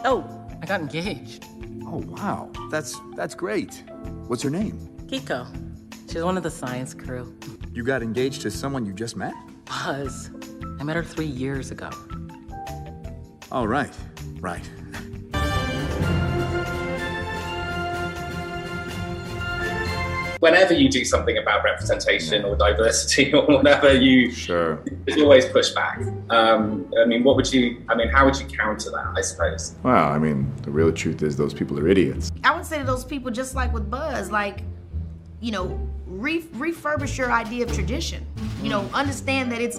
Oh, I got engaged. Oh, wow. That's great. What's her name? Kiko. She's one of the science crew. You got engaged to someone you just met? Buzz. I met her 3 years ago. Oh, right. Right. Whenever you do something about representation or diversity or whatever, there's always pushback. How would you counter that, I suppose? Well, I mean, the real truth is those people are idiots. I would say to those people, just like with Buzz, refurbish your idea of tradition. Understand that it's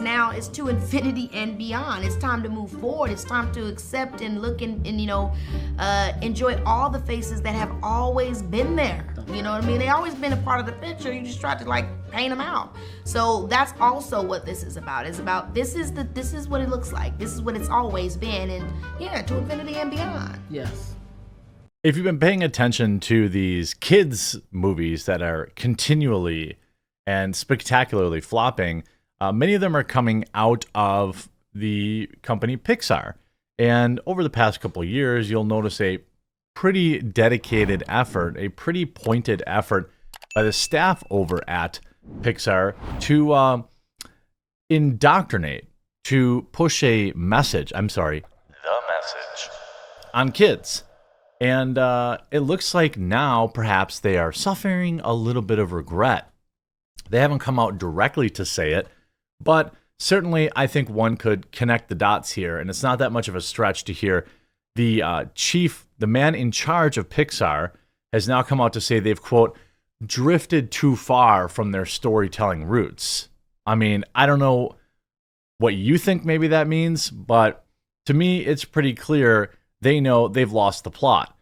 to infinity and beyond. It's time to move forward. It's time to accept and look and enjoy all the faces that have always been there. You know what I mean? They always been a part of the picture. You just try to paint them out. So that's also what this is about. It's about this is what it looks like. This is what it's always been, and to infinity and beyond. Yes. If you've been paying attention to these kids' movies that are continually and spectacularly flopping, many of them are coming out of the company Pixar. And over the past couple of years, you'll notice a pretty dedicated effort, a pretty pointed effort by the staff over at Pixar to indoctrinate, to push the message on kids. And it looks like now perhaps they are suffering a little bit of regret. They haven't come out directly to say it, but certainly I think one could connect the dots here, and it's not that much of a stretch to hear the the man in charge of Pixar has now come out to say they've, quote, drifted too far from their storytelling roots. I mean, I don't know what you think maybe that means, but to me, it's pretty clear they know they've lost the plot.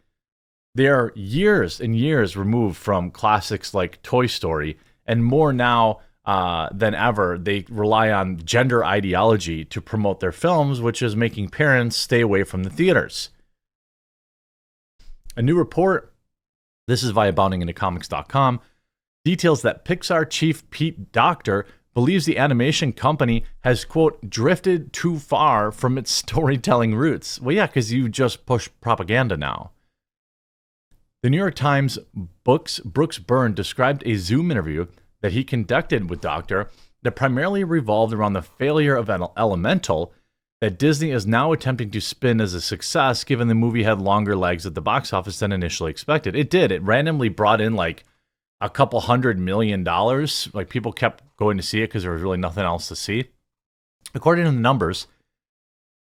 They're years and years removed from classics like Toy Story, and more now than ever, they rely on gender ideology to promote their films, which is making parents stay away from the theaters. A new report, this is via boundingintocomics.com, details that Pixar chief Pete Docter believes the animation company has, quote, drifted too far from its storytelling roots. Well, yeah, because you just push propaganda now. The New York Times' Brooks Byrne described a Zoom interview that he conducted with Docter that primarily revolved around the failure of Elemental that Disney is now attempting to spin as a success, given the movie had longer legs at the box office than initially expected. It did. It randomly brought in like a couple $100 million. Like, people kept going to see it because there was really nothing else to see. According to the numbers,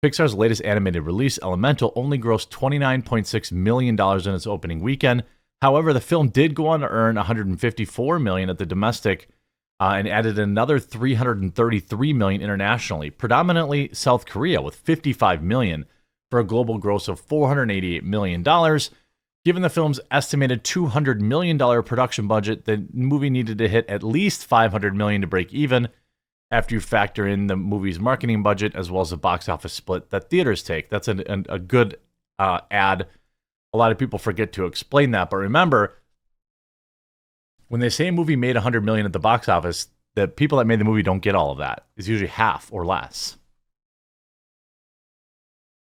Pixar's latest animated release, Elemental, only grossed $29.6 million in its opening weekend. However, the film did go on to earn $154 million at the domestic and added another $333 million internationally, predominantly South Korea, with $55 million for a global gross of $488 million. Given the film's estimated $200 million production budget, the movie needed to hit at least $500 million to break even after you factor in the movie's marketing budget as well as the box office split that theaters take. That's a good ad. A lot of people forget to explain that, but remember, when they say a movie made $100 million at the box office, the people that made the movie don't get all of that. It's usually half or less.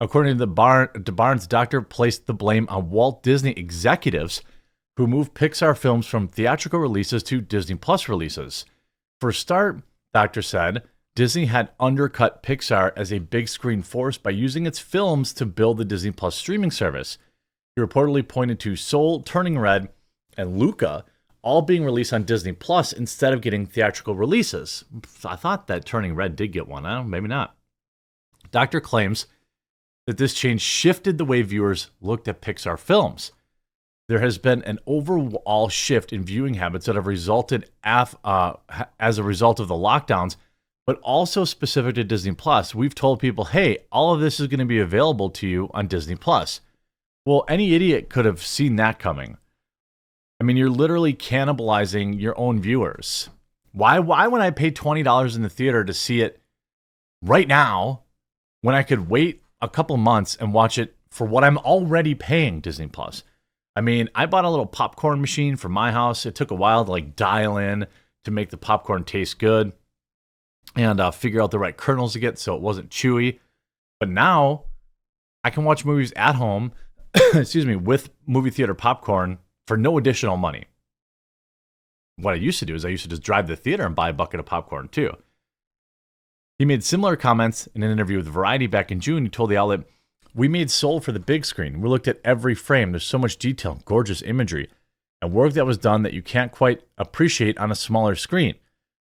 According to Barnes, Docter placed the blame on Walt Disney executives who moved Pixar films from theatrical releases to Disney Plus releases. For a start, Docter said, Disney had undercut Pixar as a big screen force by using its films to build the Disney Plus streaming service. He reportedly pointed to Soul, Turning Red, and Luca all being released on Disney Plus instead of getting theatrical releases. I thought that Turning Red did get one. I don't know, maybe not. Docter claims that this change shifted the way viewers looked at Pixar films. There has been an overall shift in viewing habits that have resulted as a result of the lockdowns, but also specific to Disney Plus. We've told people, hey, all of this is going to be available to you on Disney Plus. Well, any idiot could have seen that coming. I mean, you're literally cannibalizing your own viewers. Why would I pay $20 in the theater to see it right now when I could wait a couple months and watch it for what I'm already paying Disney Plus? I mean, I bought a little popcorn machine for my house. It took a while to dial in to make the popcorn taste good and figure out the right kernels to get so it wasn't chewy. But now I can watch movies at home, excuse me, with movie theater popcorn for no additional money. What I used to do is I used to just drive to the theater and buy a bucket of popcorn too. He made similar comments in an interview with Variety back in June. He told the outlet, "We made Soul for the big screen. We looked at every frame. There's so much detail, gorgeous imagery, and work that was done that you can't quite appreciate on a smaller screen.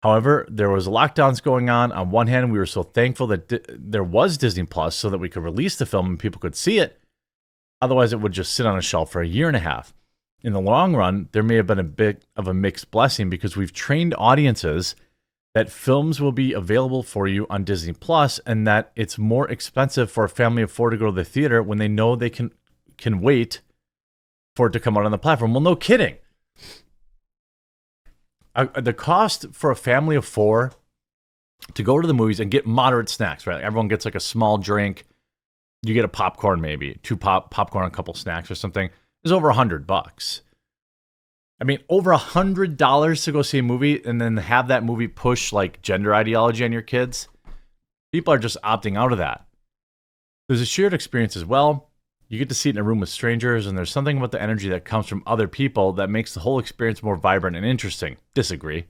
However, there was lockdowns going on. On one hand, we were so thankful that there was Disney Plus so that we could release the film and people could see it. Otherwise, it would just sit on a shelf for a year and a half. In the long run, there may have been a bit of a mixed blessing because we've trained audiences that films will be available for you on Disney Plus and that it's more expensive for a family of four to go to the theater when they know they can wait for it to come out on the platform." Well, no kidding. The cost for a family of four to go to the movies and get moderate snacks, right? Like everyone gets like a small drink. You get a popcorn, maybe two popcorn, a couple snacks or something, is over $100. I mean, over $100 to go see a movie and then have that movie push like gender ideology on your kids. People are just opting out of that. There's a shared experience as well. You get to see it in a room with strangers, and there's something about the energy that comes from other people that makes the whole experience more vibrant and interesting. Disagree.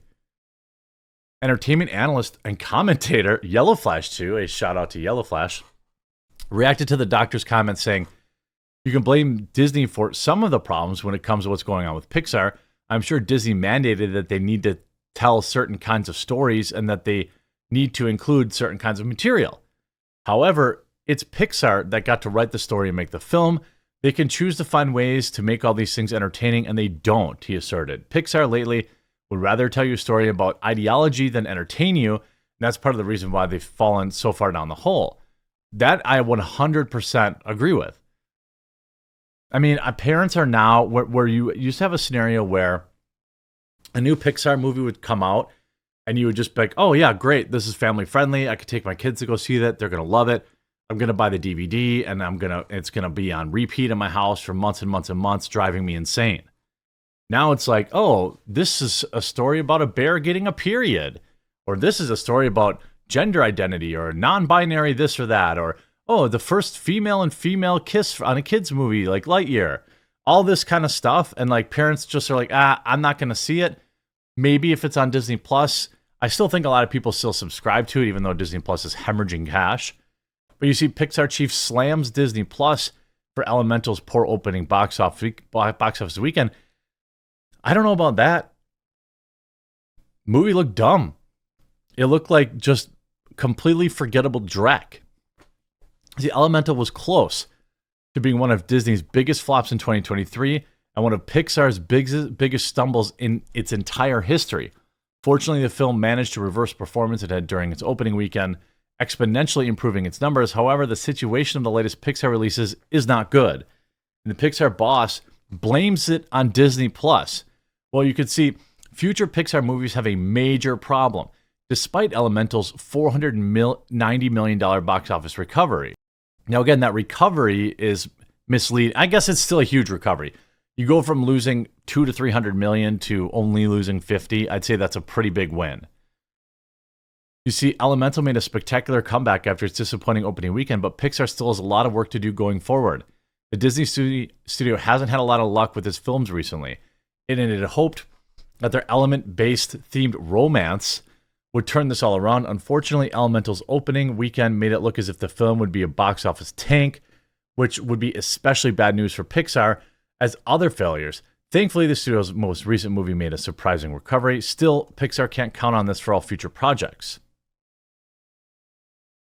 Entertainment analyst and commentator Yellow Flash, too, a shout out to Yellow Flash, reacted to the doctor's comments saying, "You can blame Disney for some of the problems when it comes to what's going on with Pixar. I'm sure Disney mandated that they need to tell certain kinds of stories and that they need to include certain kinds of material. However, it's Pixar that got to write the story and make the film. They can choose to find ways to make all these things entertaining, and they don't," he asserted. "Pixar lately would rather tell you a story about ideology than entertain you, and that's part of the reason why they've fallen so far down the hole." That I 100% agree with. I mean, parents are now where you used to have a scenario where a new Pixar movie would come out and you would just be like, "Oh yeah, great. This is family friendly. I could take my kids to go see that. They're going to love it. I'm going to buy the DVD and it's going to be on repeat in my house for months and months and months, driving me insane." Now it's like, "Oh, this is a story about a bear getting a period," or "This is a story about gender identity or non-binary this or that," or "Oh, the first female and female kiss on a kid's movie like Lightyear." All this kind of stuff. And like parents just are like, "I'm not going to see it. Maybe if it's on Disney Plus." I still think a lot of people still subscribe to it, even though Disney Plus is hemorrhaging cash. But you see Pixar chief slams Disney Plus for Elemental's poor opening box office weekend. I don't know about that. Movie looked dumb. It looked like just completely forgettable dreck. See, Elemental was close to being one of Disney's biggest flops in 2023 and one of Pixar's biggest stumbles in its entire history. Fortunately, the film managed to reverse performance it had during its opening weekend, exponentially improving its numbers. However, the situation of the latest Pixar releases is not good. And the Pixar boss blames it on Disney Plus. Well, you could see future Pixar movies have a major problem, despite Elemental's $490 million box office recovery. Now, again, that recovery is misleading. I guess it's still a huge recovery. You go from losing 200 to 300 million to only losing 50. I'd say that's a pretty big win. You see, Elemental made a spectacular comeback after its disappointing opening weekend, but Pixar still has a lot of work to do going forward. The Disney studio hasn't had a lot of luck with its films recently, and it had hoped that their element-based themed romance would turn this all around. Unfortunately, Elemental's opening weekend made it look as if the film would be a box office tank, which would be especially bad news for Pixar as other failures. Thankfully, the studio's most recent movie made a surprising recovery. Still, Pixar can't count on this for all future projects.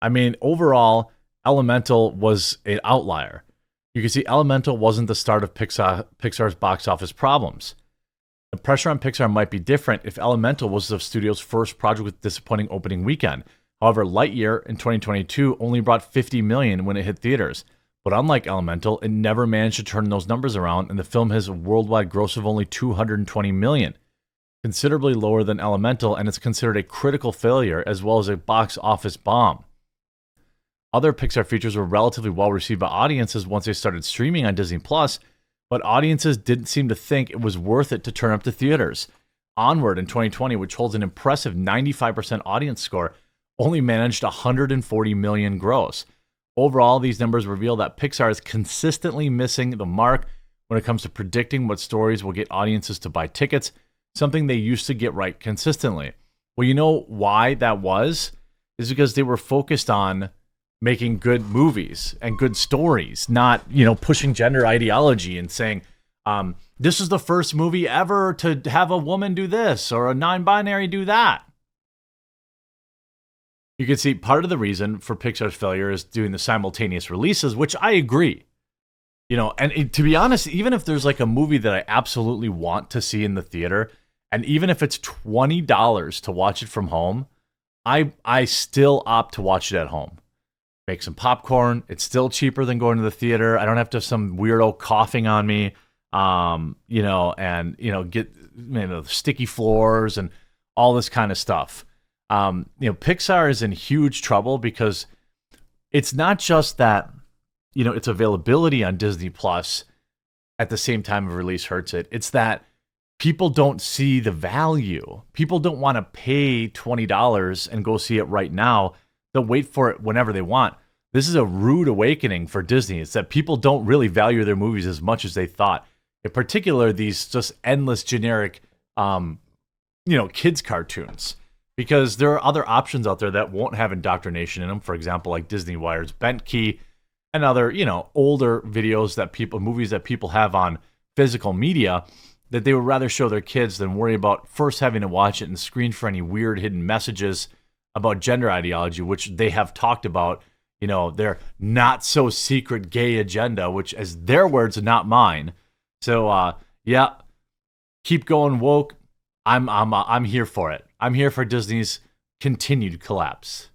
I mean, overall, Elemental was an outlier. You can see Elemental wasn't the start of Pixar's box office problems. The pressure on Pixar might be different if Elemental was the studio's first project with disappointing opening weekend. However, Lightyear in 2022 only brought $50 million when it hit theaters. But unlike Elemental, it never managed to turn those numbers around, and the film has a worldwide gross of only $220 million, considerably lower than Elemental, and it's considered a critical failure as well as a box office bomb. Other Pixar features were relatively well received by audiences once they started streaming on Disney+, but audiences didn't seem to think it was worth it to turn up to theaters. Onward in 2020, which holds an impressive 95% audience score, only managed $140 million gross. Overall, these numbers reveal that Pixar is consistently missing the mark when it comes to predicting what stories will get audiences to buy tickets, something they used to get right consistently. Well, you know why that was? Is because they were focused on making good movies and good stories, not, pushing gender ideology and saying, this is the first movie ever to have a woman do this or a non-binary do that. You can see part of the reason for Pixar's failure is doing the simultaneous releases, which I agree. To be honest, even if there's like a movie that I absolutely want to see in the theater, and even if it's $20 to watch it from home, I still opt to watch it at home. Make some popcorn. It's still cheaper than going to the theater. I don't have to have some weirdo coughing on me, get sticky floors and all this kind of stuff. Pixar is in huge trouble because it's not just that, its availability on Disney Plus at the same time of release hurts it. It's that people don't see the value. People don't want to pay $20 and go see it right now. They'll wait for it whenever they want. This is a rude awakening for Disney. It's that people don't really value their movies as much as they thought. In particular, these just endless generic, kids cartoons. Because there are other options out there that won't have indoctrination in them. For example, like Disney Wired's Bent Key and other, older movies that people have on physical media that they would rather show their kids than worry about first having to watch it and screen for any weird hidden messages about gender ideology, which they have talked about, their not so secret gay agenda, which is their words and not mine. So, keep going woke. I'm here for it. I'm here for Disney's continued collapse.